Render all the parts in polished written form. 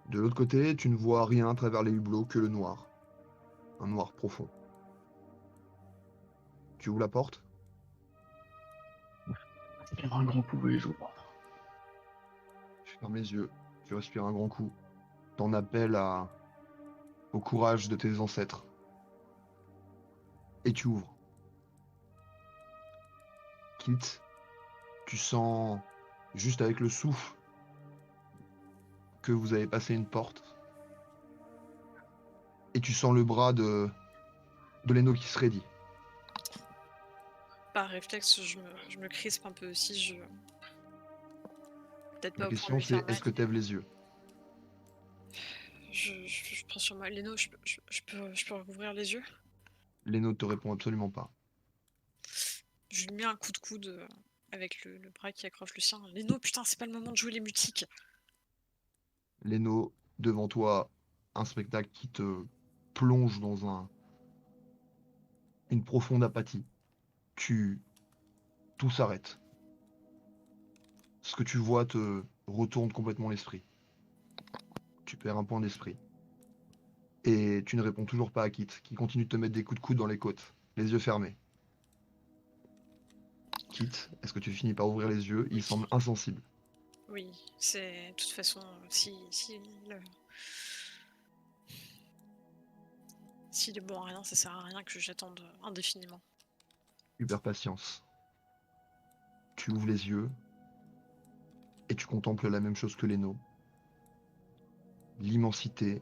De l'autre côté, tu ne vois rien à travers les hublots que le noir. Un noir profond. Tu ouvres la porte? Respire un grand coup et j'ouvre. Tu fermes les yeux, tu respires un grand coup. T'en appelles au courage de tes ancêtres. Et tu ouvres. Quitte, tu sens, juste avec le souffle, que vous avez passé une porte. Et tu sens le bras de Leno qui se raidit. Par réflexe, je me crispe un peu aussi, peut-être Ma pas au point de question lui faire c'est, est-ce mal. que tu lèves les yeux? Je prends sur moi. Léno, je peux rouvrir les yeux? Leno te répond absolument pas. Je lui mets un coup de coude avec le bras qui accroche le sien. Léno, putain, c'est pas le moment de jouer les mutiques. Leno, devant toi, un spectacle qui te plonge dans une profonde apathie. Tu, tout s'arrête. Ce que tu vois te retourne complètement l'esprit. Tu perds un point d'esprit. Et tu ne réponds toujours pas à Kit, qui continue de te mettre des coups de coude dans les côtes, les yeux fermés. Kit, est-ce que tu finis par ouvrir les yeux? Il Oui, semble insensible. oui, c'est de toute façon, s'il est bon à rien, ça sert à rien que j'attende indéfiniment. Tu perds patience. Tu ouvres les yeux et tu contemples la même chose que Leno. L'immensité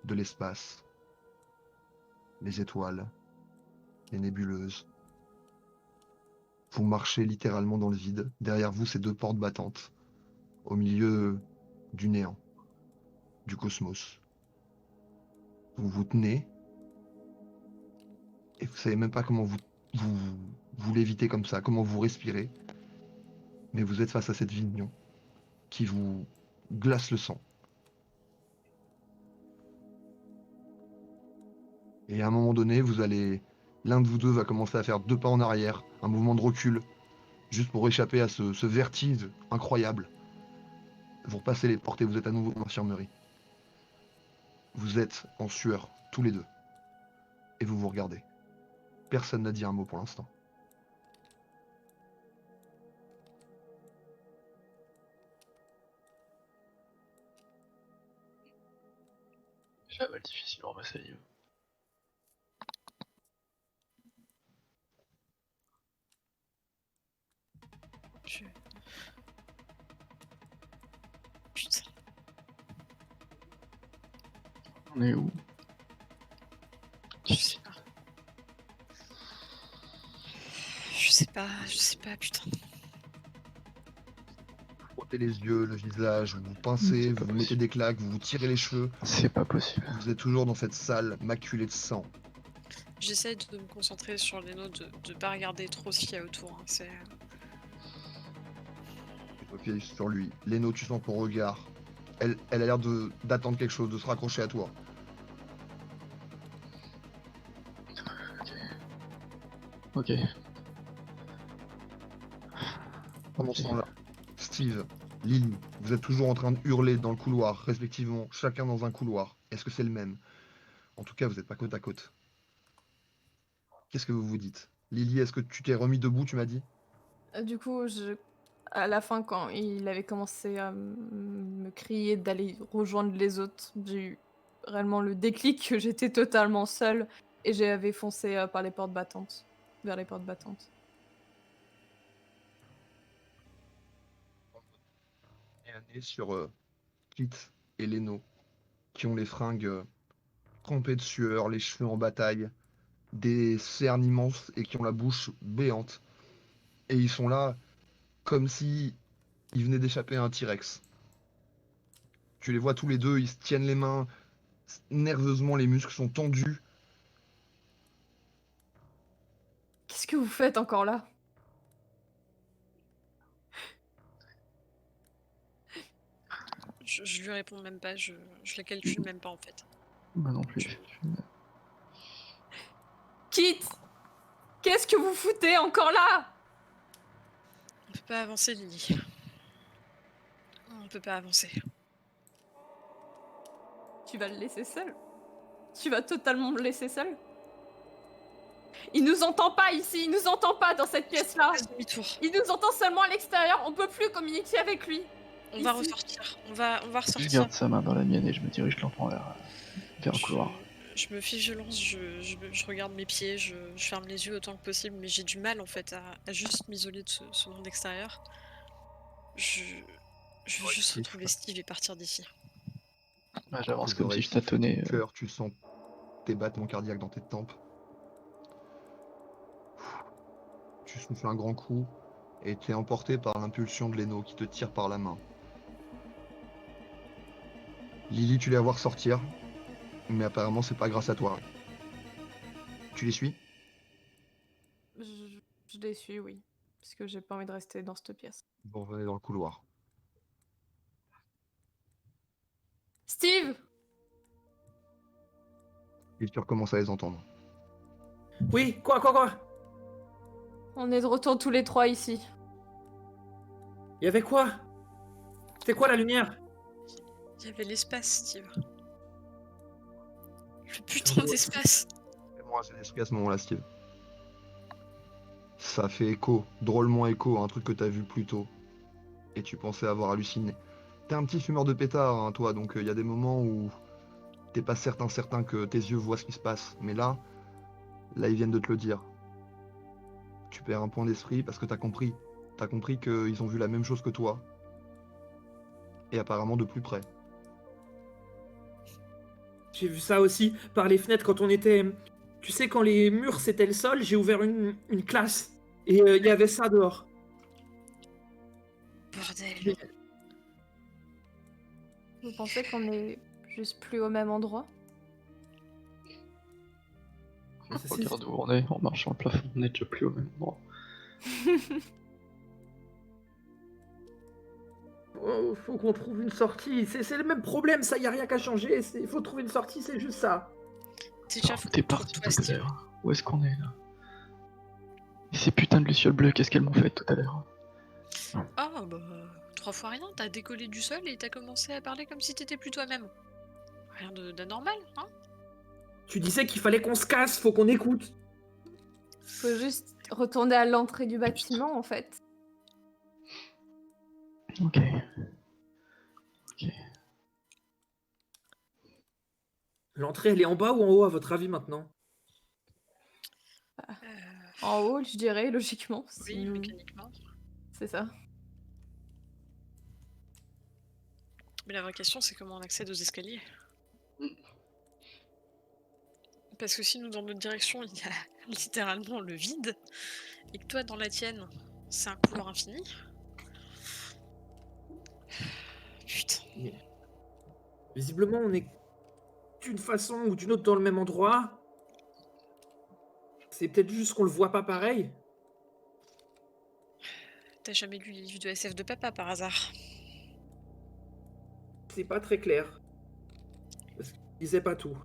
de l'espace, les étoiles, les nébuleuses. Vous marchez littéralement dans le vide. Derrière vous, ces deux portes battantes, au milieu du néant, du cosmos. Vous vous tenez et vous savez même pas comment vous, vous l'évitez comme ça, comment vous respirez, mais vous êtes face à cette vision qui vous glace le sang. Et à un moment donné, l'un de vous deux va commencer à faire deux pas en arrière, un mouvement de recul, juste pour échapper à ce vertige incroyable. Vous repassez les portes et vous êtes à nouveau dans l'infirmerie. Vous êtes en sueur, tous les deux. Et vous vous regardez. Personne n'a dit un mot pour l'instant. J'avais difficilement ma salive. Je... Putain, On est où? je sais pas. Je sais pas, putain. Vous frottez les yeux, le visage, vous vous pincez, C'est vous pas vous mettez possible. des claques, vous vous tirez les cheveux. C'est pas possible. Vous êtes toujours dans cette salle maculée de sang. J'essaie de me concentrer sur Léno, de pas regarder trop ce qu'il y a autour. Hein. Tu te focuses sur lui. Leno, tu sens ton regard. Elle a l'air d'attendre quelque chose, de se raccrocher à toi. Ok. Pendant Ok. ce temps-là, Steve, Lily, vous êtes toujours en train de hurler dans le couloir, respectivement, chacun dans un couloir. Est-ce que c'est le même? En tout cas, vous n'êtes pas côte à côte. Qu'est-ce que vous vous dites? Lily, est-ce que tu t'es remis debout, tu m'as dit? Du coup, à la fin, quand il avait commencé à me crier d'aller rejoindre les autres, j'ai eu réellement le déclic que j'étais totalement seule et j'avais foncé par les portes battantes, vers les portes battantes. Et un nez sur Kit et Leno, qui ont les fringues trempées de sueur, les cheveux en bataille, des cernes immenses et qui ont la bouche béante. Et ils sont là comme si ils venaient d'échapper à un T-Rex. Tu les vois tous les deux, ils se tiennent les mains, nerveusement, les muscles sont tendus. Qu'est-ce que vous faites encore là? Je lui réponds même pas, je la calcule même pas en fait. Moi non plus. Je- Quitte! Qu'est-ce que vous foutez encore là? On peut pas avancer, Lily. On peut pas avancer. tu vas le laisser seul? Tu vas totalement me laisser seul? Il nous entend pas ici, il nous entend pas dans cette pièce-là. Passe demi-tour. Il nous entend seulement à l'extérieur, on peut plus communiquer avec lui. On va Ici. ressortir. On va Je ressortir. garde sa main dans la mienne et je me dirige lentement vers un couloir. Je me fais violence, je regarde mes pieds, je ferme les yeux autant que possible, mais j'ai du mal en fait à juste m'isoler de ce monde extérieur. Je veux Ouais, juste c'est retrouver Steve et partir d'ici. J'avance Les comme si oreilles je tâtonnais. cœur, tu sens tes battements cardiaques dans tes tempes. Tu souffles un grand coup et t'es emporté par l'impulsion de Leno qui te tire par la main. Lily, tu les vois sortir, mais apparemment c'est pas grâce à toi. Tu les suis? Je les suis, oui. Parce que j'ai pas envie de rester dans cette pièce. Vous revenez dans le couloir. Steve! Et tu recommences à les entendre. Oui, quoi? On est de retour tous les trois ici. Il y avait quoi? C'était quoi la lumière? Il y avait l'espace, Steve. Le putain d'espace. Fais-moi un jet d'esprit à ce moment-là, Steve. Ça fait écho, drôlement écho à un truc que t'as vu plus tôt. Et tu pensais avoir halluciné. T'es un petit fumeur de pétard, hein, toi, donc il y a des moments où t'es pas certain que tes yeux voient ce qui se passe. Mais là, ils viennent de te le dire. Tu perds un point d'esprit parce que t'as compris. T'as compris qu'ils ont vu la même chose que toi. Et apparemment de plus près. J'ai vu ça aussi par les fenêtres quand on était... Tu sais, quand les murs c'était le sol, j'ai ouvert une classe. Et il y avait ça dehors. Bordel. Vous pensez qu'on est juste plus au même endroit? Regarde où on est, en marchant le plafond, on est déjà plus au même endroit. Oh, faut qu'on trouve une sortie. C'est le même problème, ça, y a rien qu'à changer. Il faut trouver une sortie, c'est juste ça. Déjà, Alors, faut t'es qu'on trouve parti toi, tout à Steve. l'heure. Où est-ce qu'on est là? Et ces putains de lucioles bleues, qu'est-ce qu'elles m'ont fait tout à l'heure? Ah bah, 3 fois rien, t'as décollé du sol et t'as commencé à parler comme si t'étais plus toi-même. Rien d'anormal, hein? Tu disais qu'il fallait qu'on se casse, faut qu'on écoute. Faut juste retourner à l'entrée du bâtiment, en fait. Ok. L'entrée, elle est en bas ou en haut, à votre avis, maintenant? En haut, je dirais, logiquement. Oui, si nous- mécaniquement. C'est ça. Mais la vraie question, c'est comment on accède aux escaliers. Parce que si nous, dans notre direction, il y a littéralement le vide, et que toi, dans la tienne, c'est un couloir infini. Putain. Visiblement, on est d'une façon ou d'une autre dans le même endroit. C'est peut-être juste qu'on le voit pas pareil. T'as jamais lu les livres de SF de papa par hasard? C'est pas très clair. Parce qu'il disait pas tout.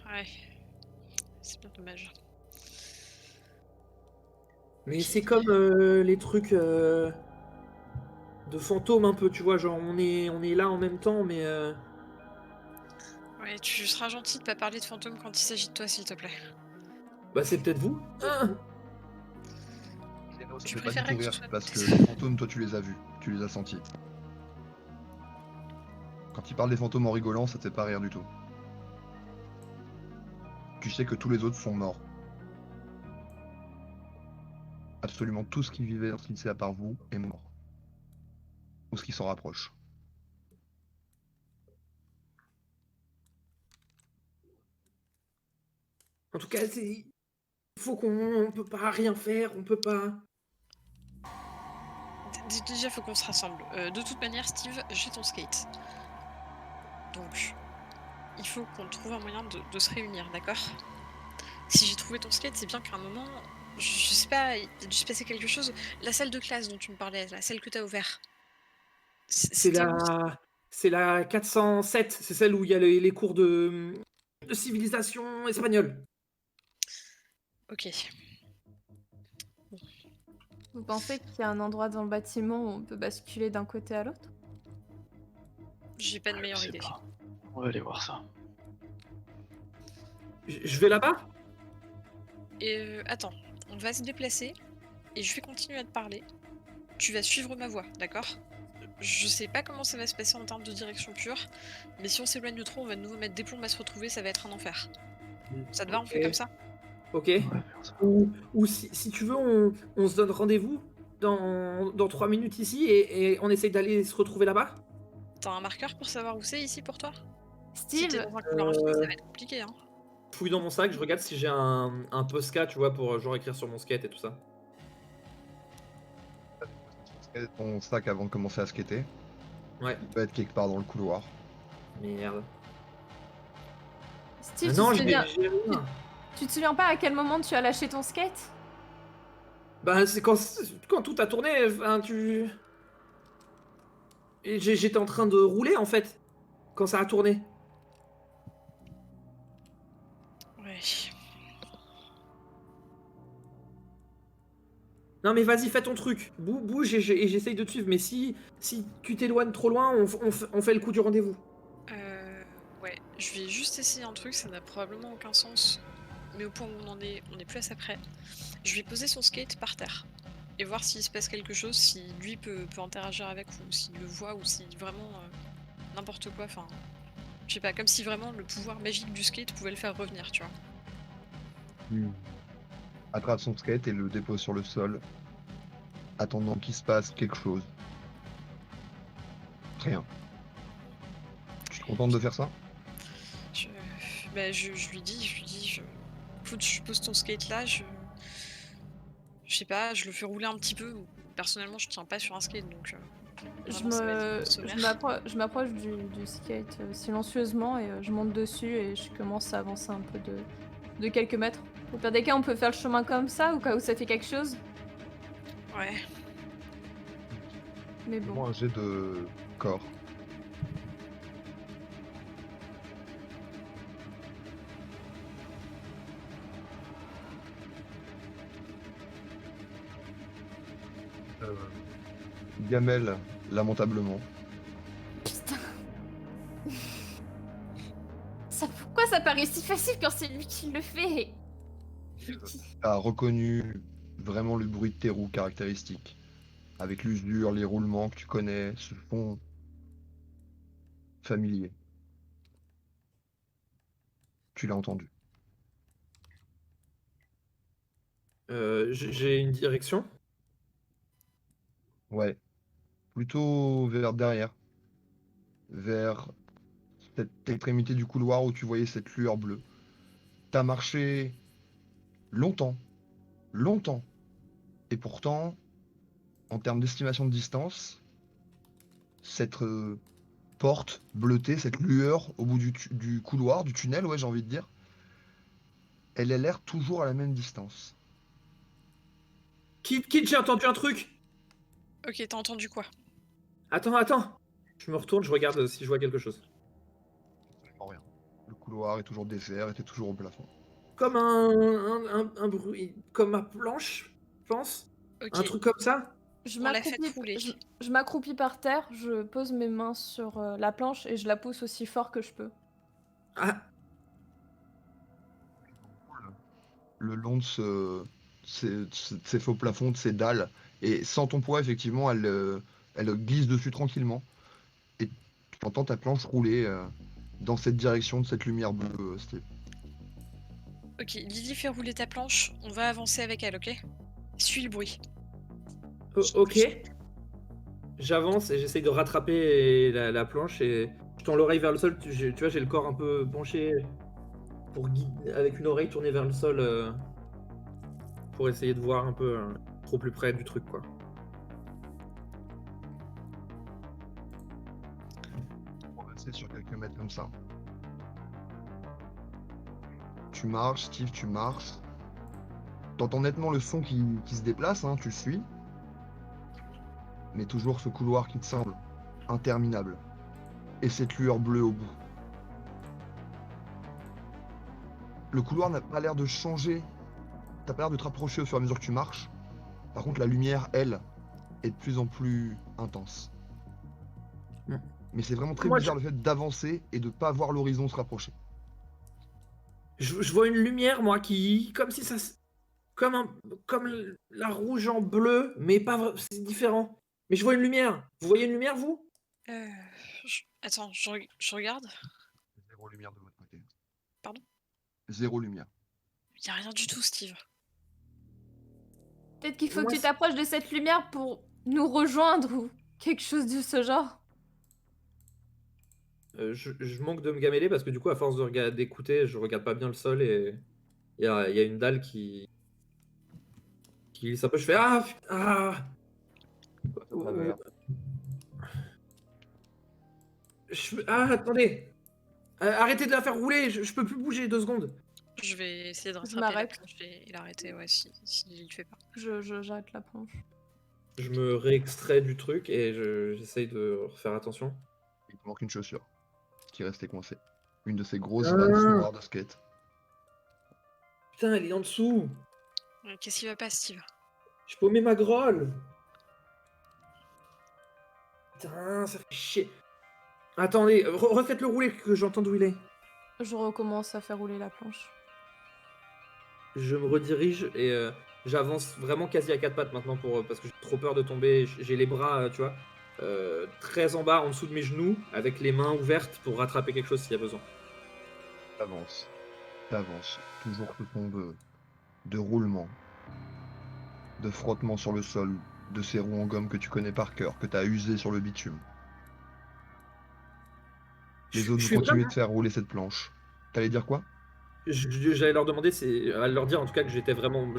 Ouais. C'est bien dommage. Mais c'est comme les trucs de fantômes un peu, tu vois, genre on est là en même temps, mais Ouais, tu seras gentil de pas parler de fantômes quand il s'agit de toi, s'il te plaît. bah c'est peut-être vous. Ah Leno, ça Je fait pas du préférerais tout que rire ce soit parce que des- les fantômes, toi tu les as vus, tu les as sentis. Quand il parle des fantômes en rigolant, ça te fait pas rire du tout. Tu sais que tous les autres sont morts. Absolument tout ce qui vivait dans ce lycée à part vous est mort. Ou ce qui s'en rapproche. En tout cas, c'est... Faut qu'on... On peut pas rien faire, on peut pas... Déjà, faut qu'on se rassemble. De toute manière, Steve, j'ai ton skate. Donc, il faut qu'on trouve un moyen de se réunir, d'accord? Si j'ai trouvé ton skate, c'est bien qu'à un moment, je sais pas, il a dû se passer quelque chose. La salle de classe dont tu me parlais, la celle que t'as ouverte. C'est C'était où? C'est la 407, c'est celle où il y a les cours de civilisation espagnole. Ok. Vous pensez qu'il y a un endroit dans le bâtiment où on peut basculer d'un côté à l'autre? J'ai pas de Je meilleure sais idée. pas. On va aller voir ça. Je vais là-bas? Et attends, on va se déplacer et je vais continuer à te parler. Tu vas suivre ma voie, d'accord? Je sais pas comment ça va se passer en termes de direction pure, mais si on s'éloigne trop, on va de nouveau mettre des plombs à se retrouver, ça va être un enfer. Ça te va, on fait Ok. comme ça? Ok. On va faire ça. Ou si tu veux, on se donne rendez-vous dans 3 minutes ici et on essaye d'aller se retrouver là-bas? T'as un marqueur pour savoir où c'est ici pour toi? Si t'es Steve, dans un couloir infini, ça va être compliqué, hein. Je fouille dans mon sac, je regarde si j'ai un Posca, tu vois, pour genre écrire sur mon skate et tout ça. Ton sac avant de commencer à skater. Ouais. Il peut être quelque part dans le couloir. Merde. Steve, Ah tu, non, te j'ai souviens... rien. tu te souviens pas à quel moment tu as lâché ton skate? Bah, c'est quand tout a tourné, enfin, tu... Et j'étais en train de rouler, en fait, quand ça a tourné. Ouais. Non, mais vas-y, fais ton truc. Bouge et j'essaye de te suivre. Mais si tu t'éloignes trop loin, on fait le coup du rendez-vous. Ouais, je vais juste essayer un truc, ça n'a probablement aucun sens. Mais au point où on est plus assez près. Je vais poser son skate par terre. Et voir s'il se passe quelque chose, si lui peut interagir avec, ou s'il le voit, ou si vraiment n'importe quoi, enfin... Je sais pas, comme si vraiment le pouvoir magique du skate pouvait le faire revenir, tu vois. Tu attrapes son skate et le dépose sur le sol, attendant qu'il se passe quelque chose. Rien. Tu te contentes de faire ça? Je, je lui dis, écoute, je pose ton skate là, je sais pas, je le fais rouler un petit peu. Personnellement, je tiens pas sur un skate, donc vraiment, ça va être sommaire. Je m'approche du skate silencieusement et je monte dessus et je commence à avancer un peu de quelques mètres. Au pire des cas, on peut faire le chemin comme ça, au cas où ça fait quelque chose. Ouais. Mais bon. Fais-moi un jet de corps. Gamelle lamentablement. Putain. Pourquoi ça paraît si facile quand c'est lui qui le fait? T'as reconnu vraiment le bruit de tes roues caractéristiques. Avec l'usure, les roulements que tu connais, ce fond familier. Tu l'as entendu. J'ai une direction. Ouais. Plutôt vers derrière. Vers cette extrémité du couloir où tu voyais cette lueur bleue. T'as marché longtemps. Longtemps. Et pourtant, en termes d'estimation de distance, cette porte bleutée, cette lueur au bout du couloir, du tunnel, ouais, j'ai envie de dire, elle a l'air toujours à la même distance. Kid, j'ai entendu un truc. Ok, t'as entendu quoi? Attends. Je me retourne, je regarde si je vois quelque chose. Absolument rien. Le couloir est toujours désert et t'es toujours au plafond. Comme un bruit, comme ma planche, je pense. Ok, Un truc comme ça. Je on l'a fait rouler. je m'accroupis par terre, je pose mes mains sur la planche et je la pousse aussi fort que je peux. Ah, Le long de ces faux plafonds, de ces dalles, et sans ton poids, effectivement, elle glisse dessus tranquillement. Et tu entends ta planche rouler dans cette direction de cette lumière bleue, Steve. Ok, Lily fait rouler ta planche, on va avancer avec elle, ok? Suis le bruit. ok. J'avance et j'essaye de rattraper la planche et je tends l'oreille vers le sol. Tu vois, j'ai le corps un peu penché pour avec une oreille tournée vers le sol pour essayer de voir un peu trop plus près du truc, quoi. On va passer sur quelques mètres comme ça. Tu marches, Steve, tu marches. T'entends nettement le son qui se déplace, hein, tu le suis. Mais toujours ce couloir qui te semble interminable. Et cette lueur bleue au bout. Le couloir n'a pas l'air de changer. T'as pas l'air de te rapprocher au fur et à mesure que tu marches. Par contre, la lumière, elle, est de plus en plus intense. Mais c'est vraiment très Moi, bizarre le fait d'avancer et de pas voir l'horizon se rapprocher. je vois une lumière, moi, qui. Comme si ça. Comme, comme la rouge en bleu, mais pas. C'est différent. Mais je vois une lumière. Vous voyez une lumière, vous? Attends, je regarde. Zéro lumière de votre côté. Pardon? Zéro lumière. Il a rien du tout, Steve. Peut-être qu'il faut Moi, que tu t'approches de cette lumière pour nous rejoindre ou quelque chose de ce genre. je manque de me gameler parce que du coup, à force d'écouter, je regarde pas bien le sol et il y a une dalle qui glisse un peu. Je fais ah, ah. Travers. Ah, attendez. Arrêtez de la faire rouler. Je peux plus bouger 2 secondes. Je vais essayer de Je rattraper la m'arrête. planche et l'arrêter, ouais, si il le fait pas. J'arrête la planche. Je me réextrais du truc et j'essaye de faire attention. Il te manque une chaussure qui est restée coincée. Une de ces grosses Ah. valves noires de skate. Putain, elle est en dessous. Qu'est-ce qui va pas, Steve? J'ai paumé ma grolle. Putain, ça fait chier. Attendez, refaites-le rouler que j'entende où il est. Je recommence à faire rouler la planche. Je me redirige et j'avance vraiment quasi à 4 pattes maintenant parce que j'ai trop peur de tomber. J'ai les bras, tu vois, très en bas, en dessous de mes genoux, avec les mains ouvertes pour rattraper quelque chose s'il y a besoin. T'avances. T'avances. Toujours ce son de roulement. De frottement sur le sol. De ces roues en gomme que tu connais par cœur. Que t'as usé sur le bitume. Les autres, Je vous suis continuez vraiment- de faire rouler cette planche. T'allais dire quoi? J'allais leur demander, à leur dire en tout cas que je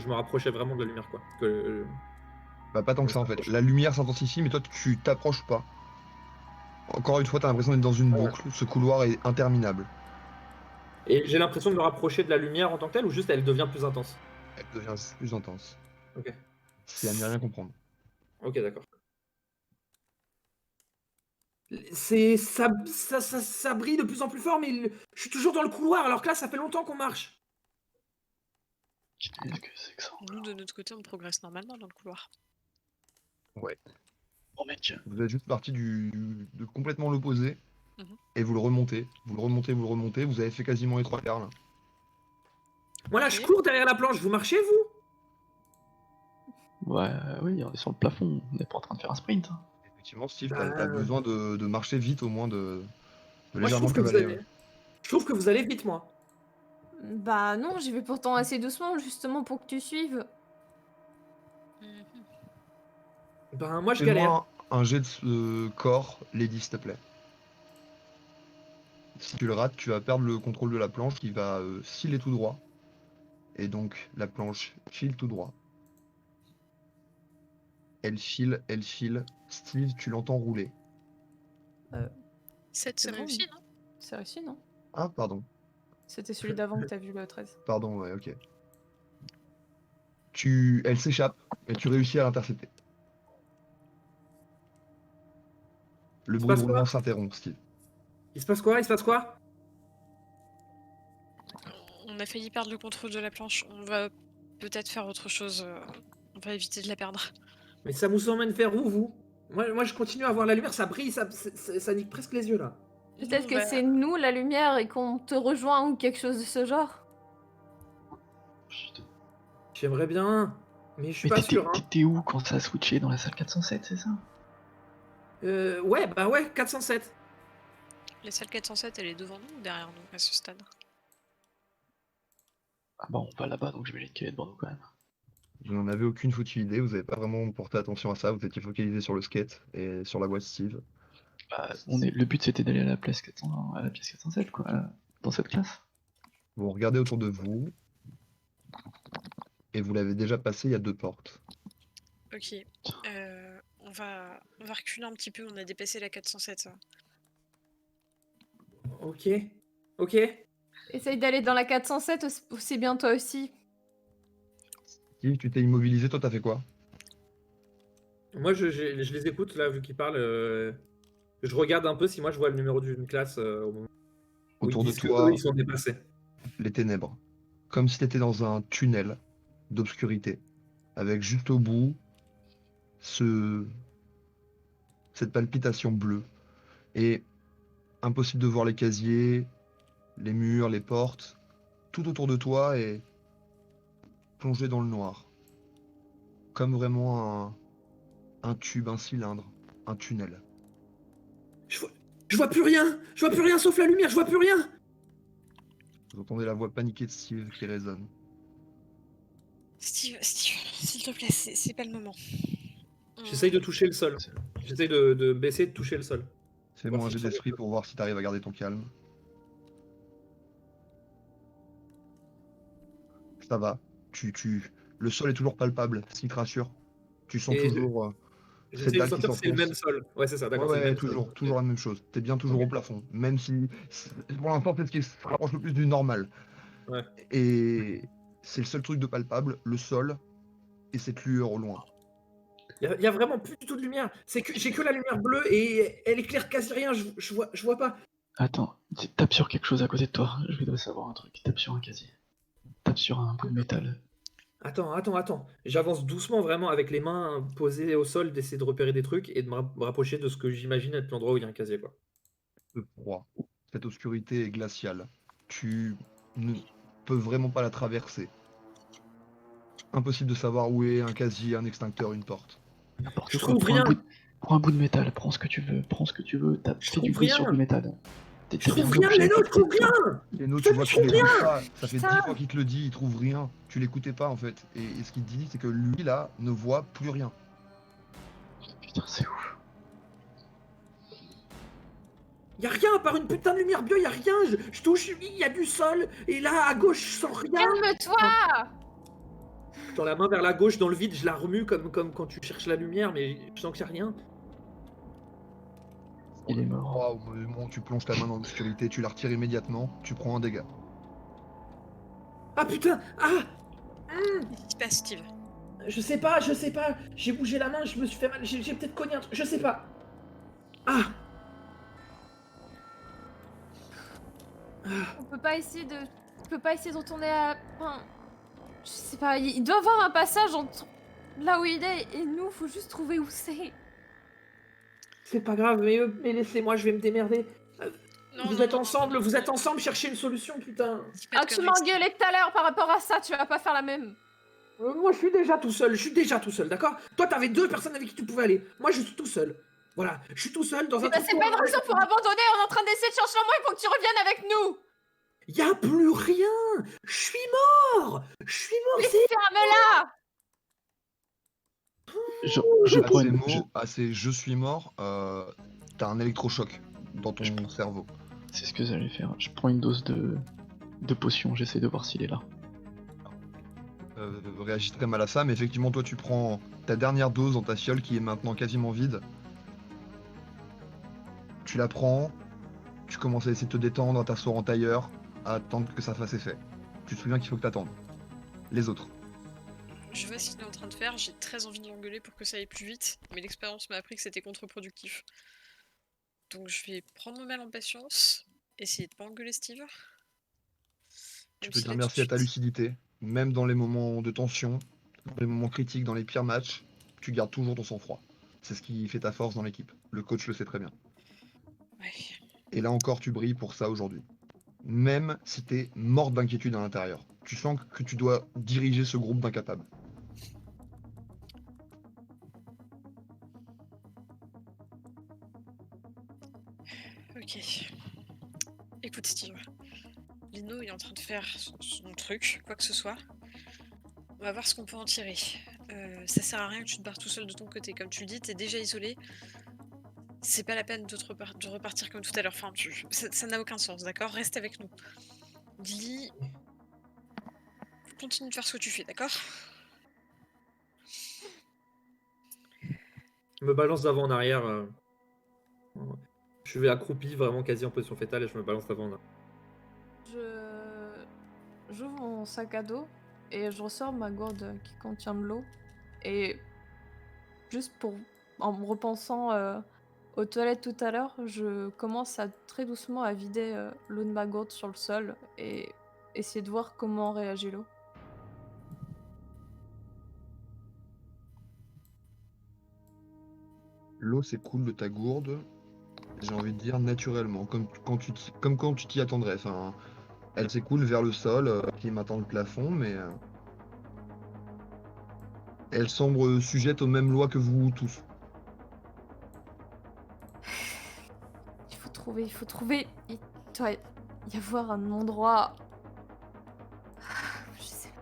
me rapprochais vraiment de la lumière, quoi. Bah pas tant que ça en fait. La lumière s'intensifie mais toi tu t'approches pas. Encore une fois t'as l'impression d'être dans une Ouais. boucle. Ce couloir est interminable. Et j'ai l'impression de me rapprocher de la lumière en tant que telle ou juste elle devient plus intense. Elle devient plus intense. Ok. C'est à ne rien comprendre. Ok, d'accord. Ça brille de plus en plus fort, mais je suis toujours dans le couloir, alors que là, ça fait longtemps qu'on marche. Qu'est-ce que c'est que ça? Nous, de notre côté, on progresse normalement dans le couloir. Ouais. Oh mec, Vous êtes juste parti de complètement l'opposé. Mhm. Et vous le remontez. Vous le remontez, vous le remontez. Vous avez fait quasiment les 3 quarts là. Moi, là, Ok. je cours derrière la planche. Vous marchez, vous? ouais, oui, on est sur le plafond, on n'est pas en train de faire un sprint. Hein. Effectivement Steve, Ah. t'as besoin de marcher vite au moins de Moi, je légèrement trouve que vous cavaler. allez... Ouais. Je trouve que vous allez vite, moi. Bah non, j'y vais pourtant assez doucement, justement pour que tu suives. Mhm. Ben, moi, je galère. Fais-moi un jet de corps, Lady, s'il te plaît. Si tu le rates, tu vas perdre le contrôle de la planche qui va filer tout droit. Et donc la planche file tout droit. Elle file, elle file. Steve, tu l'entends rouler. 7, c'est bon. réussi, non? C'est réussi, non? Ah, pardon. C'était celui d'avant que t'as vu, le 13. Pardon, ouais, ok. Elle s'échappe et tu réussis à l'intercepter. Le Il se bruit de passe quoi? roulement s'interrompt, Steve. Il se passe quoi? Il se passe quoi? On a failli perdre le contrôle de la planche. On va peut-être faire autre chose. On va éviter de la perdre. Mais ça vous emmène vers où, vous? Moi, je continue à voir la lumière, ça brille, ça nique presque les yeux, là. Peut-être Nous, que on va- c'est nous la lumière et qu'on te rejoint ou quelque chose de ce genre. Chut. J'aimerais bien, mais je suis Mais pas sûr, hein. t'étais où quand ça a switché dans la salle 407, c'est ça? Ouais, bah ouais, 407. La salle 407, elle est devant nous ou derrière nous à ce stade? Ah bah on va là-bas, donc j'imagine qu'elle est devant nous quand même. Vous n'en avez aucune foutue idée, vous n'avez pas vraiment porté attention à ça, vous étiez focalisé sur le skate et sur la voix de Steve. Bah, le but c'était d'aller à la pièce 407 quoi, dans cette classe. Vous regardez autour de vous et vous l'avez déjà passé, il y a 2 portes. Ok. On va reculer un petit peu. On a dépassé la 407. Ok, ok. Essaye d'aller dans la 407 aussi bien toi aussi. Steve, tu t'es immobilisé, toi t'as fait quoi? Moi, je les écoute, là, vu qu'ils parlent. Je regarde un peu si moi je vois le numéro d'une classe au moment où ils Autour de disent que toi, eux, ils sont dépassés. les ténèbres. Comme si t'étais dans un tunnel d'obscurité. Avec juste au bout cette palpitation bleue Et impossible de voir les casiers, les murs, les portes. Tout autour de toi est plongé dans le noir. Comme vraiment un tube, un cylindre, un tunnel. Je vois plus rien. Je vois plus rien sauf la lumière. Je vois plus rien. Vous entendez la voix paniquée de Steve qui résonne. Steve, s'il te plaît, c'est pas le moment. J'essaye de toucher le sol. J'essaye de baisser, de toucher le sol. Fais-moi Voir un si jet je sens d'esprit quelque pour voir si t'arrives à garder ton calme. Ça va. Le sol est toujours palpable, ce qui te rassure. Tu sens Et toujours cette J'essaye de dalle qui sentir si c'est le s'enfonce. même sol. Ouais, c'est ça, Ouais, d'accord, c'est le ouais, même sol. toujours la même chose. T'es bien toujours au plafond. Même si, pour l'instant, c'est ce qui se rapproche le plus du normal. Ouais. Et c'est le seul truc de palpable, le sol et cette lueur au loin. Il y a vraiment plus du tout de lumière. J'ai que la lumière bleue et elle éclaire quasi rien. Je vois pas. Attends, tape sur quelque chose à côté de toi. Je dois savoir un truc. Tape sur un casier. Tape sur un bout de métal. Attends. J'avance doucement vraiment avec les mains posées au sol, d'essayer de repérer des trucs et de me rapprocher de ce que j'imagine être l'endroit où il y a un casier, quoi. Le froid. Cette obscurité est glaciale. Tu ne peux vraiment pas la traverser. Impossible de savoir où est un casier, un extincteur, une porte. N'importe Je quoi. trouve rien. Prends un bout de métal. Prends ce que tu veux. Je Fais du trouve bruit rien. sur du métal. Je T'es bien trouve rien, obligé Léno, avec je trouve rien. Léno, Je te tu dis, vois je qu'il trouve l'écoute rien. pas. Ça fait 10 Putain. fois qu'il te le dit, il trouve rien. Tu l'écoutais pas en fait. Et ce qu'il te dit, c'est que lui là ne voit plus rien. Putain, c'est ouf. Y a rien à part une putain de lumière bleue, y a rien. Je touche, il y a du sol et là à gauche, je sens rien. Calme-toi. Je tends la main vers la gauche dans le vide, je la remue comme quand tu cherches la lumière, mais je sens qu'il n'y a rien. Il est mort. Au moment où tu plonges ta main dans l'obscurité, tu la retires immédiatement, tu prends un dégât. Ah putain. Ah. Qu'est-ce qui se passe, Steve? Je sais pas. J'ai bougé la main, je me suis fait mal. J'ai peut-être cogné un truc, je sais pas. Ah. On peut pas essayer de. Tu peux pas essayer de retourner à. Enfin, je sais pas. Il doit y avoir un passage entre là où il est et nous. Faut juste trouver où c'est. C'est pas grave, mais laissez-moi, je vais me démerder. Non, Vous non, êtes non, ensemble, non, vous non. êtes ensemble, cherchez une solution, putain. Dis pas de Ah, tu conneries, m'as Steve. engueulé tout à l'heure par rapport à ça. Tu vas pas faire la même. Moi, je suis déjà tout seul, d'accord? Toi, t'avais 2 personnes avec qui tu pouvais aller. Moi, je suis tout seul. Voilà, je suis tout seul dans un Bah, c'est pas une raison pour abandonner. On est en train d'essayer de chercher un moyen pour que tu reviennes avec nous. Y a plus rien. Je suis mort. Mais C'est... ferme-la. Je prends À ces une. mots, à ces je suis mort, t'as un électrochoc dans ton cerveau. C'est ce que j'allais faire. Je prends une dose de potion. J'essaie de voir s'il est là. Réagis très mal à ça, mais effectivement, toi, tu prends ta dernière dose dans ta fiole qui est maintenant quasiment vide. Tu la prends, tu commences à essayer de te détendre, à t'asseoir en tailleur, à attendre que ça fasse effet. Tu te souviens qu'il faut que t'attendes. Les autres. Je vois ce qu'il est en train de faire, j'ai très envie de l'engueuler pour que ça aille plus vite, mais l'expérience m'a appris que c'était contre-productif. Donc je vais prendre mon mal en patience, essayer de pas engueuler Steve. Tu Même peux si dire là, tout merci de à ta suite- lucidité, même dans les moments de tension, dans les moments critiques, dans les pires matchs, tu gardes toujours ton sang-froid. C'est ce qui fait ta force dans l'équipe. Le coach le sait très bien. Ouais. Et là encore, tu brilles pour ça aujourd'hui. Même si t'es morte d'inquiétude à l'intérieur. Tu sens que tu dois diriger ce groupe d'incapables. Ok. Écoute Steve, Lino il est en train de faire son truc, quoi que ce soit. On va voir ce qu'on peut en tirer. Ça sert à rien que tu te barres tout seul de ton côté. Comme tu le dis, t'es déjà isolé. C'est pas la peine de repartir comme tout à l'heure. Enfin, ça n'a aucun sens, d'accord? Reste avec nous. Lily, continue de faire ce que tu fais, d'accord? Je me balance d'avant en arrière. Je vais accroupi, vraiment quasi en position fétale, et je me balance d'avant en arrière. J'ouvre mon sac à dos et je ressors ma gourde qui contient de l'eau. Et juste en me repensant aux toilettes tout à l'heure, je commence à très doucement à vider l'eau de ma gourde sur le sol et essayer de voir comment réagit l'eau. L'eau s'écoule de ta gourde J'ai envie de dire naturellement, comme quand tu t'y attendrais. Enfin, elle s'écoule vers le sol, qui m'attend le plafond, mais elle semble sujette aux mêmes lois que vous tous. Il faut trouver. Il doit y avoir un endroit. Je sais.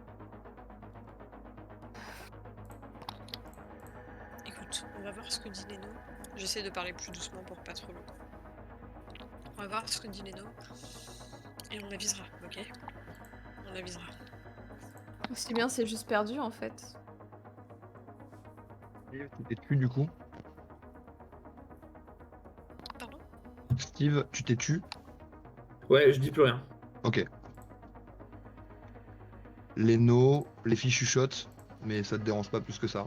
Écoute, on va voir ce que dit Leno. J'essaie de parler plus doucement pour pas trop long. On va voir ce que dit Leno. Et on avisera, ok? On avisera. Ce qui est bien, c'est juste perdu en fait. Steve, tu t'es tu du coup? Pardon? Steve, tu t'es tu? Ouais, je dis plus rien. Ok. Leno, les filles chuchotent, mais ça te dérange pas plus que ça.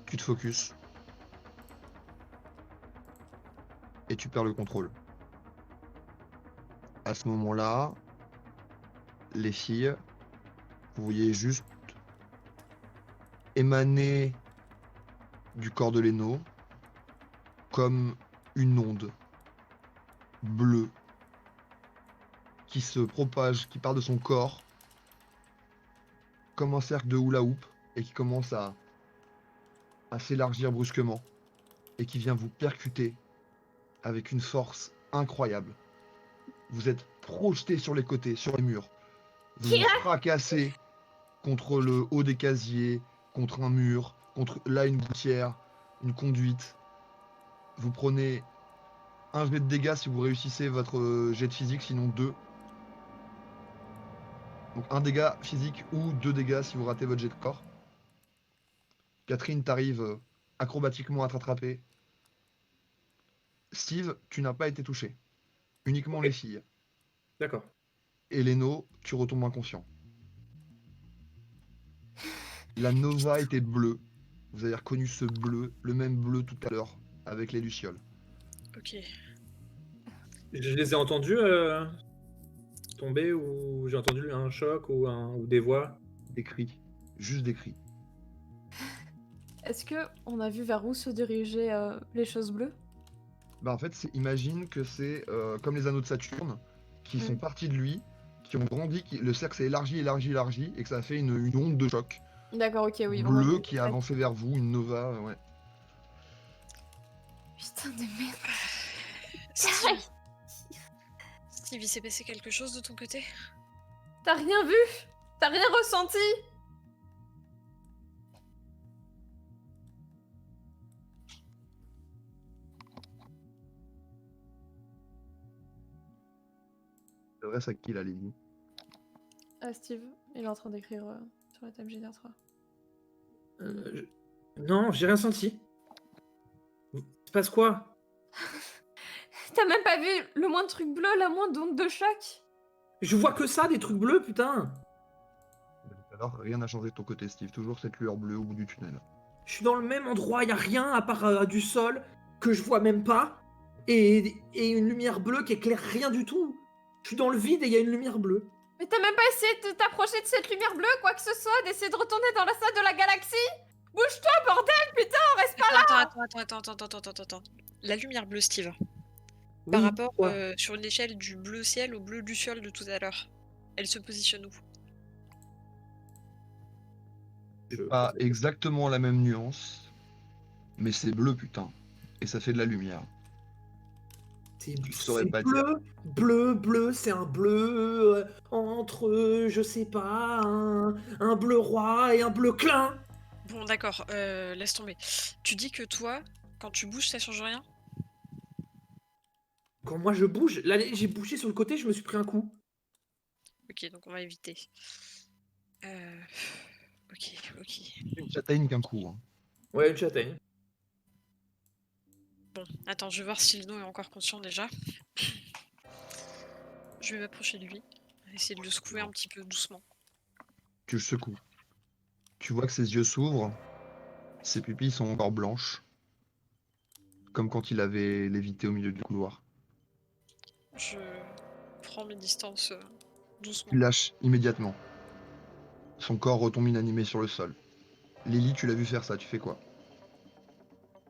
Tu te focuses. Et tu perds le contrôle. À ce moment-là, les filles, vous voyez juste émaner du corps de Leno comme une onde bleue qui se propage, qui part de son corps comme un cercle de hula hoop et qui commence à s'élargir brusquement et qui vient vous percuter avec une force incroyable. Vous êtes projeté sur les côtés, sur les murs. Vous vous fracassez contre le haut des casiers, contre un mur, contre là une gouttière, une conduite. Vous prenez un jet de dégâts si vous réussissez votre jet de physique, sinon 2. Donc un dégât physique ou 2 dégâts si vous ratez votre jet de corps. Catherine, t'arrives acrobatiquement à te rattraper. Steve, tu n'as pas été touché. Uniquement Ok. les filles. D'accord. Et Leno, tu retombes inconscient. La Nova était bleue. Vous avez reconnu ce bleu, le même bleu tout à l'heure, avec les lucioles. Ok. Je les ai entendus tomber ou j'ai entendu un choc ou des voix. Des cris. Juste des cris. Est-ce que on a vu vers où se dirigeaient les choses bleues? Bah en fait, imagine que c'est comme les anneaux de Saturne, qui sont partis de lui, qui ont grandi, le cercle s'est élargi, élargi, élargi, et que ça a fait une onde de choc. D'accord, ok, oui. Bleue qui a avancé vers vous, une Nova, ouais. Putain de merde. Steve, Steve, il s'est passé quelque chose de ton côté? T'as rien vu? T'as rien ressenti? C'est vrai, ça qui la Lily. Ah, Steve, il est en train d'écrire sur la table GDR3. Non, j'ai rien senti. Il se passe quoi? T'as même pas vu le moindre truc bleu, la moindre onde de choc? Je vois que ça, des trucs bleus, putain. Alors, rien n'a changé de ton côté, Steve. Toujours cette lueur bleue au bout du tunnel. Je suis dans le même endroit, y a rien à part du sol que je vois même pas et une lumière bleue qui éclaire rien du tout. Je suis dans le vide et il y a une lumière bleue. Mais t'as même pas essayé de t'approcher de cette lumière bleue, quoi que ce soit, d'essayer de retourner dans la salle de la galaxie? Bouge-toi, bordel, putain, reste pas là! Attends. La lumière bleue, Steve. Oui, Par rapport quoi. sur une échelle du bleu ciel au bleu luciole de tout à l'heure, elle se positionne où? C'est pas exactement la même nuance, mais c'est bleu, putain. Et ça fait de la lumière. Je saurais C'est pas bleu, c'est un bleu entre, je sais pas, un bleu roi et un bleu clin. Bon, d'accord, laisse tomber. Tu dis que toi, quand tu bouges, ça change rien? Quand moi je bouge, là j'ai bougé sur le côté, je me suis pris un coup. Ok, donc on va éviter. Ok. Une châtaigne qu'un coup. Hein. Ouais, une châtaigne. Bon, attends, je vais voir si Lino est encore conscient déjà. Je vais m'approcher de lui, essayer de le secouer un petit peu doucement. Tu le secoues. Tu vois que ses yeux s'ouvrent. Ses pupilles sont encore blanches. Comme quand il avait lévité au milieu du couloir. Je prends mes distances doucement. Tu lâches immédiatement. Son corps retombe inanimé sur le sol. Lily, tu l'as vu faire ça, tu fais quoi?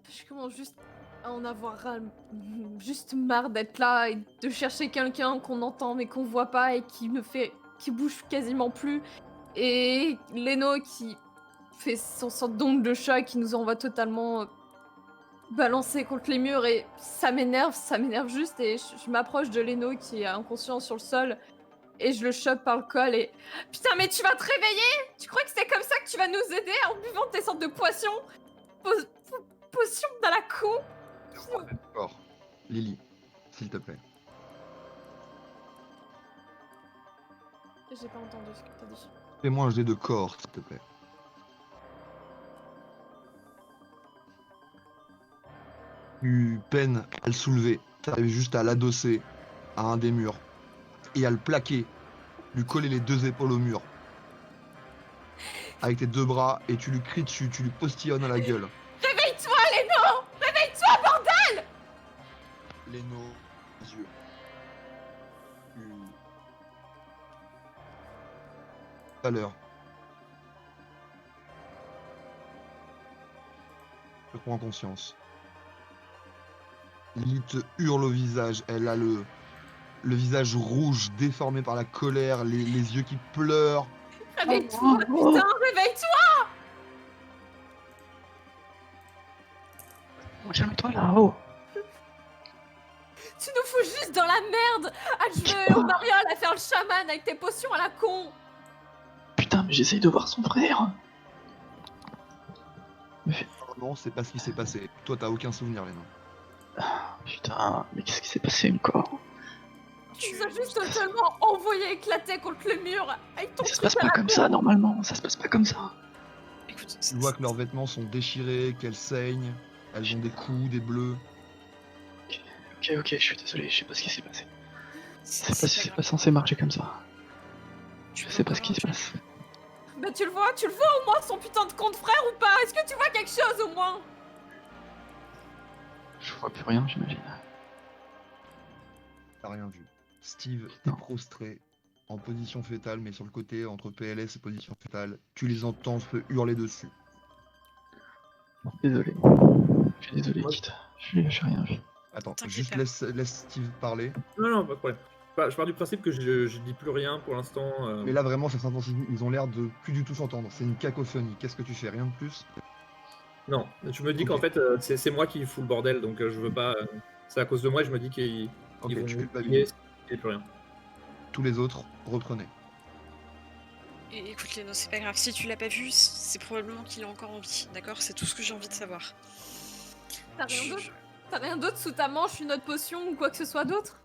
Je commence juste à en avoir juste marre d'être là et de chercher quelqu'un qu'on entend mais qu'on voit pas et qui bouge quasiment plus. Et Leno qui fait son sorte d'onde de chat qui nous envoie totalement balancer contre les murs et ça m'énerve juste et je m'approche de Leno qui est inconscient sur le sol et je le chope par le col et putain mais tu vas te réveiller? Tu crois que c'est comme ça que tu vas nous aider en buvant tes sortes de potions? Potions dans la con? D'accord. Lily, s'il te plaît. J'ai pas entendu ce que t'as dit. Fais-moi un jet de corps, s'il te plaît. Tu peines à le soulever. Tu arrives juste à l'adosser à un des murs et à le plaquer, lui coller les deux épaules au mur avec tes deux bras et tu lui cries dessus, tu lui postillonnes à la gueule. Réveille-toi, Leno! Réveille-toi, bordel! Leno, les yeux. Tout à l'heure. Je prends conscience. Lily te hurle au visage. Elle a le visage rouge, déformé par la colère, les yeux qui pleurent. Réveille-toi, putain, réveille-toi! Calme-toi là-haut. Tu nous fous juste dans la merde à jouer au mariole, à faire le chaman avec tes potions à la con! Putain, mais j'essaye de voir son frère. Non, c'est pas ce qui s'est passé. Toi, t'as aucun souvenir, Léna. Putain, mais qu'est-ce qui s'est passé encore? Tu nous as juste totalement envoyé éclater contre le mur avec ton Ça se truc passe à pas la comme con. ça normalement, ça se passe pas comme ça. Écoute, Tu vois que leurs vêtements sont déchirés, qu'elles saignent. Elles ont des coups, des bleus. Ok, je suis désolé, je sais pas ce qui s'est passé. C'est pas grave. censé marcher comme ça. Tu Je peux sais pas encore ce qui se marcher. passe. Bah tu le vois au moins son putain de compte frère ou pas? Est-ce que tu vois quelque chose au moins? Je vois plus rien, j'imagine. T'as rien vu. Steve est Non. prostré, en position fétale, mais sur le côté, entre PLS et position fétale. Tu les entends se hurler dessus. Désolé. Je suis désolé, Moi, Kit. J'ai rien vu. Attends, T'inquiète juste pas. laisse Steve parler. Non, pas de problème. Je pars du principe que je dis plus rien pour l'instant. Mais là, vraiment, ça s'intensifie. Ils ont l'air de plus du tout s'entendre. C'est une cacophonie. Qu'est-ce que tu fais? Rien de plus? Non, je me dis Ok. qu'en fait, c'est moi qui fous le bordel, donc je veux pas. C'est à cause de moi, je me dis qu'ils Ok, ils vont tu me culpabilises. il n'y a plus rien. Tous les autres, reprenez. Et écoute, Léno, c'est pas grave. Si tu l'as pas vu, c'est probablement qu'il est encore en vie. D'accord? C'est tout ce que j'ai envie de savoir. T'as rien Je- d'autre? T'as rien d'autre sous ta manche, une autre potion ou quoi que ce soit d'autre?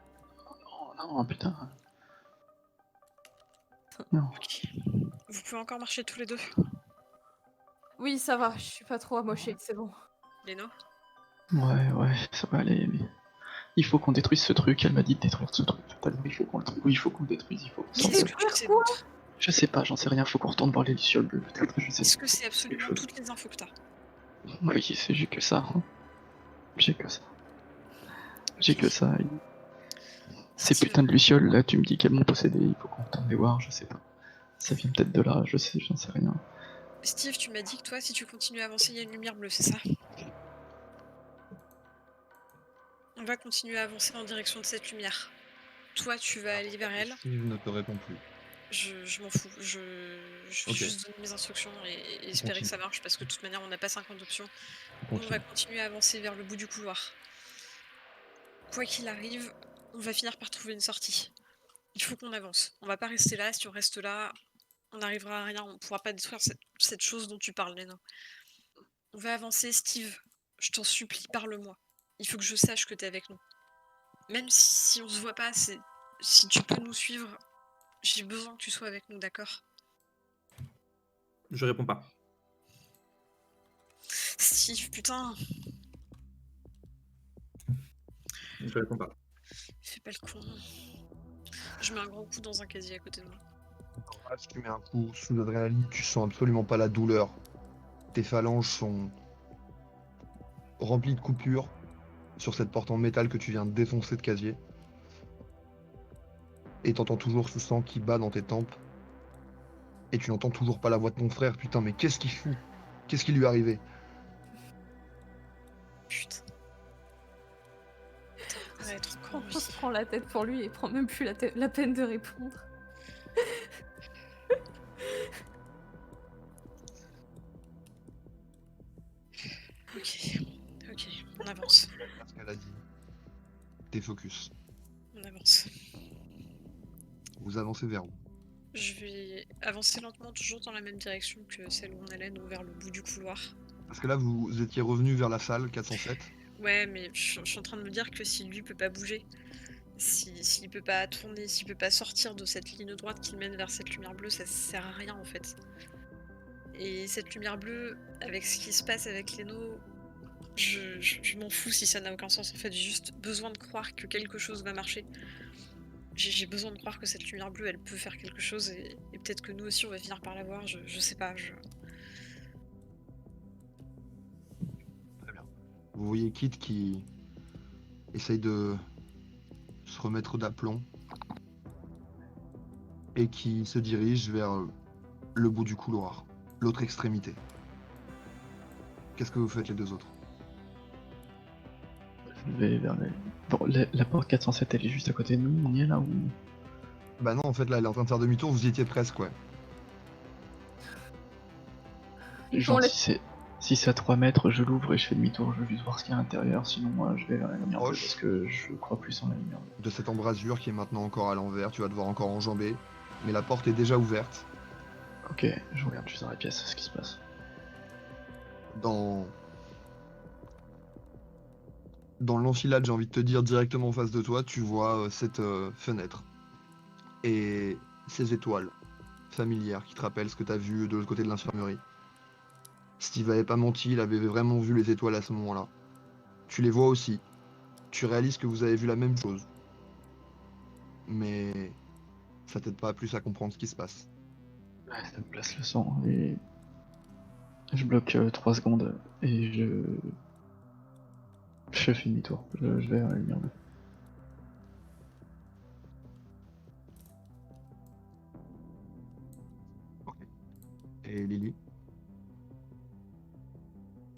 Non, putain. Non. Ok. Vous pouvez encore marcher tous les deux, Oui, ça va, je suis pas trop amochée, c'est bon. Léno? Ouais, ça va aller, mais... Il faut qu'on détruise ce truc, elle m'a dit de détruire ce truc. Il faut qu'on le détruise, il faut qu'on s'en Qu'est-ce va. que c'est Quoi? d'autre? Je sais pas, j'en sais rien, faut qu'on retourne voir les lucioles bleues, peut-être, je sais Est-ce pas. que c'est absolument Quelque chose. toutes les infos que t'as? Oui, j'ai que ça. Hein. J'ai que ça. J'ai que ça. Ces Steve, putains de lucioles, là, tu me dis qu'elles m'ont possédé, il faut qu'on retourne les voir, je sais pas. Ça vient peut-être de là, j'en sais rien. Steve, tu m'as dit que toi, si tu continues à avancer, il y a une lumière bleue, c'est ça? On va continuer à avancer en direction de cette lumière. Toi, tu vas aller vers elle. Steve ne te répond plus. Je m'en fous. Je vais Ok. juste donner mes instructions et espérer que ça marche parce que de toute manière, on n'a pas 50 options. On Nous, on va continue. continuer à avancer vers le bout du couloir. Quoi qu'il arrive, on va finir par trouver une sortie. Il faut qu'on avance. On va pas rester là. Si on reste là, on n'arrivera à rien. On pourra pas détruire cette chose dont tu parles, Léna. On va avancer, Steve. Je t'en supplie, parle-moi. Il faut que je sache que t'es avec nous. Même si on se voit pas, si tu peux nous suivre, j'ai besoin que tu sois avec nous, d'accord? Je réponds pas. Steve, putain, Je réponds pas. fais pas le con. Je mets un gros coup dans un casier à côté de moi. Là, si tu mets un coup sous l'adrénaline, tu sens absolument pas la douleur. Tes phalanges sont remplies de coupures sur cette porte en métal que tu viens de défoncer de casier. Et t'entends toujours ce sang qui bat dans tes tempes. Et tu n'entends toujours pas la voix de ton frère. Putain, mais qu'est-ce qu'il fout? Qu'est-ce qui lui est arrivé? Putain. va être encore On lui. se prend la tête pour lui et prend même plus la peine de répondre. Ok, on avance. Ce qu'elle a dit. T'es focus. On avance. Vous avancez vers où? Je vais avancer lentement, toujours dans la même direction que celle où on allait, donc vers le bout du couloir. Parce que là, vous étiez revenu vers la salle 407. Ouais, mais je suis en train de me dire que si lui peut pas bouger, s'il peut pas tourner, s'il peut pas sortir de cette ligne droite qui mène vers cette lumière bleue, ça sert à rien en fait. Et cette lumière bleue, avec ce qui se passe avec Leno, je m'en fous si ça n'a aucun sens en fait. J'ai juste besoin de croire que quelque chose va marcher. J'ai besoin de croire que cette lumière bleue, elle peut faire quelque chose et peut-être que nous aussi on va finir par la voir, je sais pas. Très bien. Vous voyez Kit qui essaye de se remettre d'aplomb et qui se dirige vers le bout du couloir, l'autre extrémité. Qu'est-ce que vous faites les deux autres? Je vais vers la... Bon, la porte 407, elle est juste à côté de nous, on y est là ou... Bah non, en fait là, elle est en train de faire demi-tour, vous y étiez presque, ouais. Genre, On si c'est à 3 mètres, je l'ouvre et je fais demi-tour, je veux juste voir ce qu'il y a à l'intérieur, sinon moi je vais vers la lumière bleue Proche. parce que je crois plus en la lumière bleue. De cette embrasure qui est maintenant encore à l'envers, tu vas devoir encore enjamber, mais la porte est déjà ouverte. Ok, je regarde juste dans la pièce ce qui se passe. Dans l'enfilade, j'ai envie de te dire, directement en face de toi, tu vois cette fenêtre. Et ces étoiles familières qui te rappellent ce que tu as vu de l'autre côté de l'infirmerie. Steve avait pas menti, il avait vraiment vu les étoiles à ce moment-là. Tu les vois aussi. Tu réalises que vous avez vu la même chose. Mais ça t'aide pas plus à comprendre ce qui se passe. Ouais, ça me place le sang et... Je bloque 3 secondes et je fais demi-tour, je vais vers la lumière bleue. Et Lily?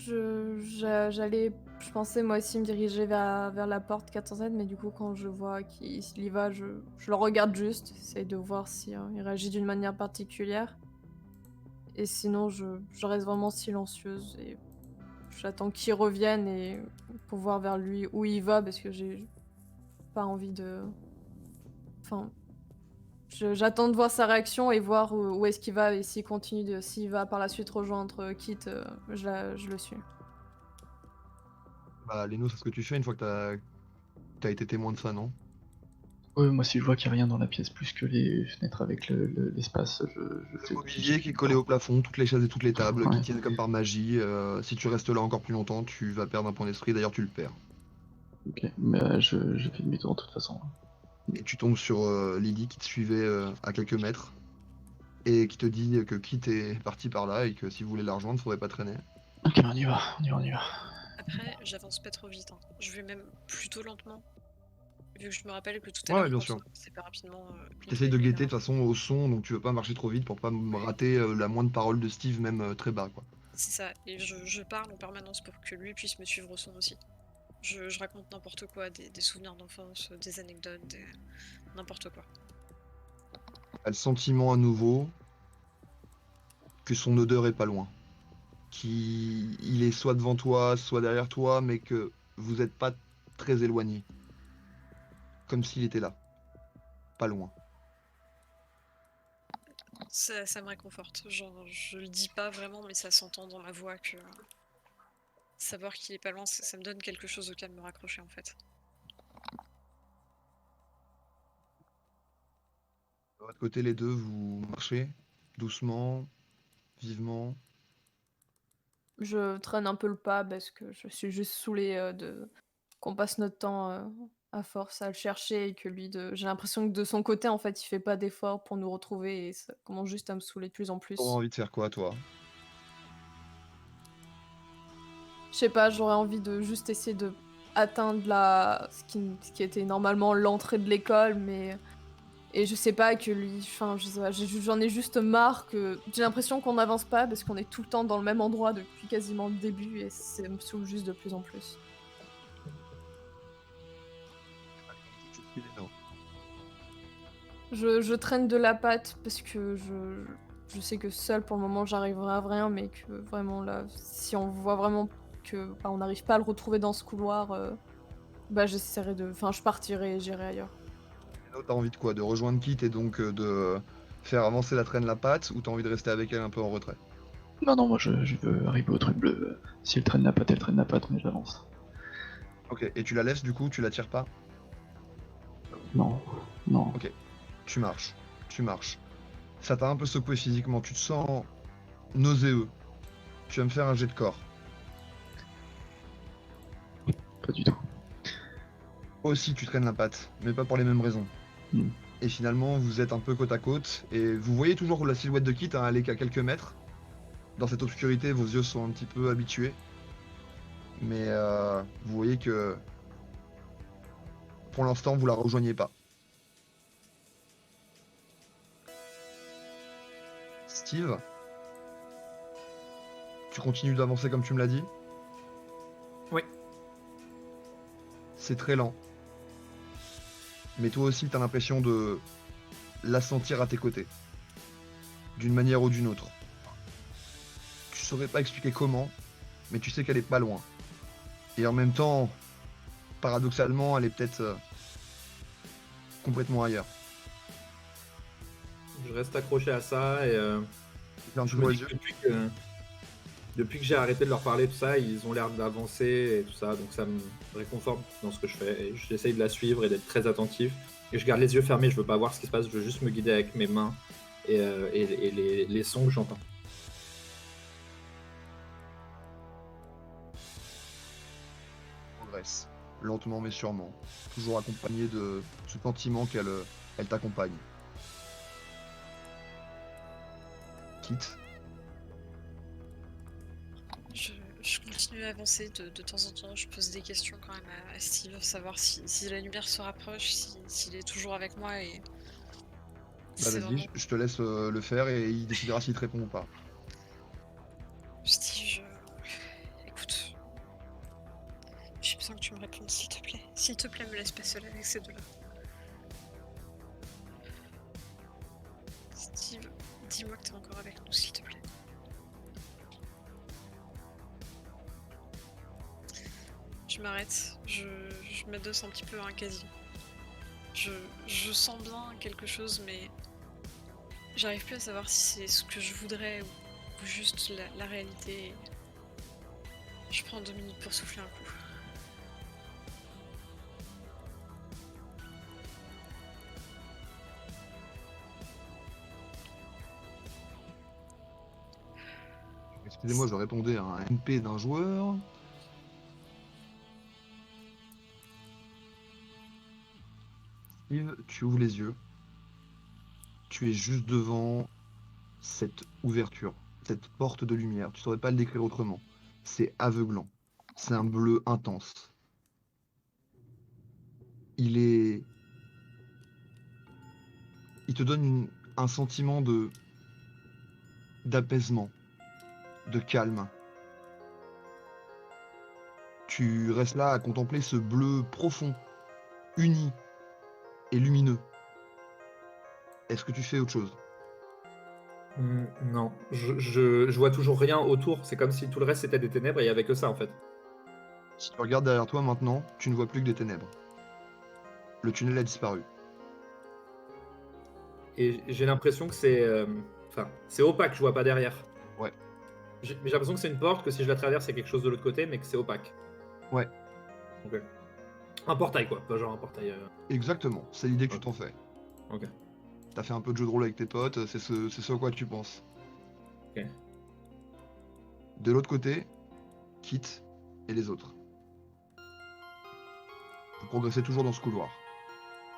J'allais, je pensais moi aussi me diriger vers la porte 407, mais du coup quand je vois qu'il y va, je le regarde juste, j'essaie de voir si il réagit d'une manière particulière. Et sinon je reste vraiment silencieuse et j'attends qu'il revienne et pour voir vers lui où il va parce que j'ai pas envie de... Enfin, j'attends de voir sa réaction et voir où est-ce qu'il va et s'il va par la suite rejoindre Kit, je le suis. Bah, Leno, c'est ce que tu fais une fois que t'as été témoin de ça, non? Ouais, moi si je vois qu'il n'y a rien dans la pièce plus que les fenêtres avec l'espace, je Le fais... mobilier qui est collé au plafond, toutes les chaises et toutes les tables qui Ouais. tiennent comme par magie. Si tu restes là encore plus longtemps, tu vas perdre un point d'esprit. D'ailleurs, tu le perds. Ok, mais je fais demi-tour de toute façon. Et tu tombes sur Lily qui te suivait à quelques mètres et qui te dit que Kit est parti par là et que si vous voulez la rejoindre, faudrait pas traîner. Ok, on y va. Après, j'avance pas trop vite, hein. Je vais même plutôt lentement. Vu que je me rappelle que tout à Ouais, l'heure, bien quand sûr. c'est pas rapidement. T'essayes de guetter de toute façon au son, donc tu veux pas marcher trop vite pour pas rater la moindre parole de Steve, même très bas, quoi. C'est ça, et je parle en permanence pour que lui puisse me suivre au son aussi. Je raconte n'importe quoi, des souvenirs d'enfance, des anecdotes, n'importe quoi. T'as le sentiment à nouveau que son odeur est pas loin. Il est soit devant toi, soit derrière toi, mais que vous êtes pas très éloigné. Comme s'il était là. Pas loin. Ça me réconforte. Genre, je le dis pas vraiment, mais ça s'entend dans ma voix que savoir qu'il est pas loin, ça me donne quelque chose auquel me raccrocher en fait. De votre côté, les deux, vous marchez doucement, vivement. Je traîne un peu le pas parce que je suis juste saoulée qu'on passe notre temps à force à le chercher et que j'ai l'impression que de son côté, en fait, il fait pas d'efforts pour nous retrouver et ça commence juste à me saouler de plus en T'aurais plus. envie de faire quoi, toi? Je sais pas, j'aurais envie de juste essayer de atteindre ce qui était normalement l'entrée de l'école, mais et je sais pas que lui, enfin, je sais pas, j'en ai juste marre que j'ai l'impression qu'on n'avance pas parce qu'on est tout le temps dans le même endroit depuis quasiment le début et ça me saoule juste de plus en plus. Eléno. Je traîne de la patte parce que je sais que seule pour le moment j'arriverai à rien, mais que vraiment là, si on voit vraiment que on n'arrive pas à le retrouver dans ce couloir, j'essaierai de. Enfin, je partirai et j'irai ailleurs. Eléno, t'as envie de quoi? De rejoindre Kit et donc de faire avancer la traîne la patte, ou t'as envie de rester avec elle un peu en retrait? Non, non, moi je veux arriver au truc bleu. Si elle traîne la patte, elle traîne la patte, mais j'avance. Ok, et tu la laisses du coup, tu la tires pas? Non, non. Ok, tu marches, tu marches. Ça t'a un peu secoué physiquement, tu te sens nauséeux. Tu vas me faire un jet de corps. Pas du tout. Aussi, tu traînes la patte, mais pas pour les mêmes raisons. Hmm. Et finalement, vous êtes un peu côte à côte, et vous voyez toujours la silhouette de Kit, hein, elle est qu'à quelques mètres. Dans cette obscurité, vos yeux sont un petit peu habitués. Mais vous voyez que pour l'instant, vous la rejoignez pas. Steve, tu continues d'avancer comme tu me l'as dit? Oui. C'est très lent. Mais toi aussi, t'as l'impression de la sentir à tes côtés. D'une manière ou d'une autre. Tu saurais pas expliquer comment, mais tu sais qu'elle est pas loin. Et en même temps, paradoxalement, elle est peut-être complètement ailleurs. Je reste accroché à ça et Tu fermes je toujours me les dis yeux. que depuis que j'ai arrêté de leur parler, tout ça, ils ont l'air d'avancer et tout ça, donc ça me réconforte dans ce que je fais. Et j'essaye de la suivre et d'être très attentif. Et je garde les yeux fermés, je veux pas voir ce qui se passe, je veux juste me guider avec mes mains et les sons que j'entends. Progresse, lentement mais sûrement, toujours accompagné de ce sentiment qu'elle t'accompagne. Quitte, Je continue à avancer de temps en temps. Je pose des questions quand même à Steve, savoir si la lumière se rapproche, s'il est toujours avec moi et bah c'est vas-y, vraiment je te laisse le faire et il décidera s'il te répond ou pas. Steve, écoute, j'ai besoin que tu me répondes s'il te plaît. S'il te plaît, me laisse pas seule avec ces deux-là. Steve, dis-moi que t'es encore avec nous, s'il te plaît. Je m'arrête, je m'adosse un petit peu à un casier. Je sens bien quelque chose, mais j'arrive plus à savoir si c'est ce que je voudrais ou juste la réalité. Je prends 2 minutes pour souffler un coup. Excusez-moi, je répondais à un MP d'un joueur. Steve, tu ouvres les yeux. Tu es juste devant cette ouverture, cette porte de lumière. Tu saurais pas le décrire autrement. C'est aveuglant. C'est un bleu intense. Il est... Il te donne un sentiment d'apaisement, de calme. Tu restes là à contempler ce bleu profond, uni et lumineux. Est-ce que tu fais autre chose? Non, je vois toujours rien autour. C'est comme si tout le reste c'était des ténèbres et il y avait que ça en fait. Si tu regardes derrière toi maintenant, tu ne vois plus que des ténèbres. Le tunnel a disparu. Et j'ai l'impression que c'est. Enfin, c'est opaque, je vois pas derrière. Ouais. Mais j'ai l'impression que c'est une porte, que si je la traverse, c'est quelque chose de l'autre côté, mais que c'est opaque. Ouais. Ok. Un portail quoi, pas genre un portail. Exactement, c'est l'idée que Ok. tu t'en fais. Ok. T'as fait un peu de jeu de rôle avec tes potes, c'est ce à quoi tu penses. Ok. De l'autre côté, Kit et les autres. Vous progressez toujours dans ce couloir.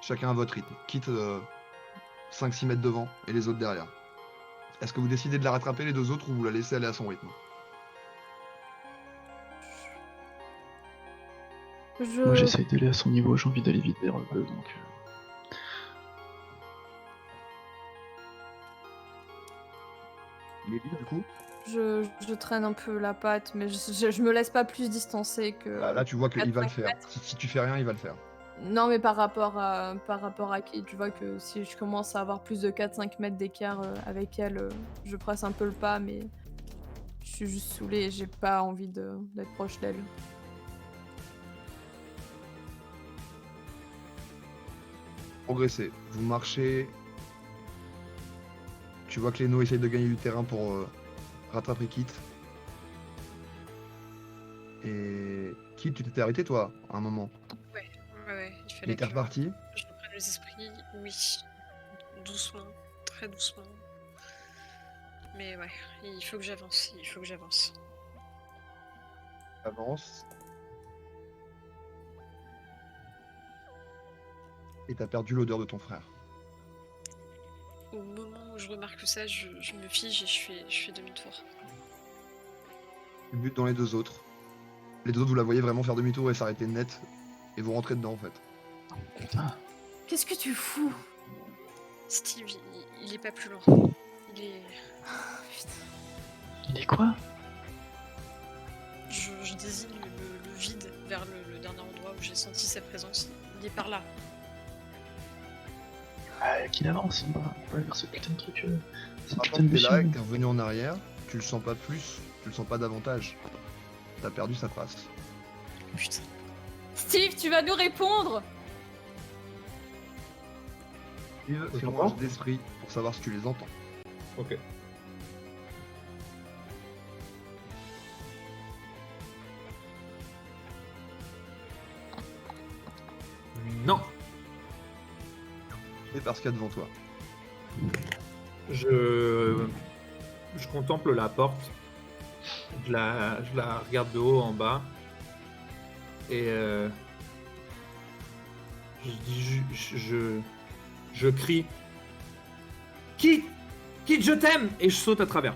Chacun à votre rythme. Kit 5-6 mètres devant et les autres derrière. Est-ce que vous décidez de la rattraper les deux autres ou vous la laissez aller à son rythme? Moi j'essaye d'aller à son niveau, j'ai envie d'aller vite vers le bleu, donc... Il est libre du coup? Je traîne un peu la patte, mais je me laisse pas plus distancer que. Là tu vois qu'il va le 4-5 faire. Si tu fais rien, il va le faire. Non, mais par rapport à qui, tu vois que si je commence à avoir plus de 4-5 mètres d'écart avec elle, je presse un peu le pas, mais je suis juste saoulée et j'ai pas envie d'être proche d'elle. Progressez. Vous marchez. Tu vois que Leno essaye de gagner du terrain pour rattraper Kit. Et Kit, tu t'étais arrêté toi à un moment. Ouais, il Il fallait était que reparti. je reprenne les esprits. Oui, doucement, très doucement. Mais ouais, il faut que j'avance, il faut que j'avance. Avance. Et t'as perdu l'odeur de ton frère. Au moment où je remarque ça, je me fige et je fais demi-tour. Tu butes dans les deux autres. Les deux autres, vous la voyez vraiment faire demi-tour et s'arrêter net. Et vous rentrez dedans en fait. Putain. Qu'est-ce que tu fous? Steve, il est pas plus loin. Il est... Putain. Il est quoi? Je désigne le vide vers le dernier endroit où j'ai senti sa présence. Il est par là. Qu'il avance, on va vers ce putain de truc. Cette Maintenant putain de que t'es là et mission. que t'es revenu en arrière, tu le sens pas plus, tu le sens pas davantage. T'as perdu sa trace. Putain. Steve, tu vas nous répondre! Steve, Je fais-moi un comprends. jet d'esprit pour savoir si tu les entends. Ok. Non. Et parce qu'il y a devant toi. Je contemple la porte. Je la regarde de haut en bas. Et je crie. Kit, je t'aime! Et je saute à travers.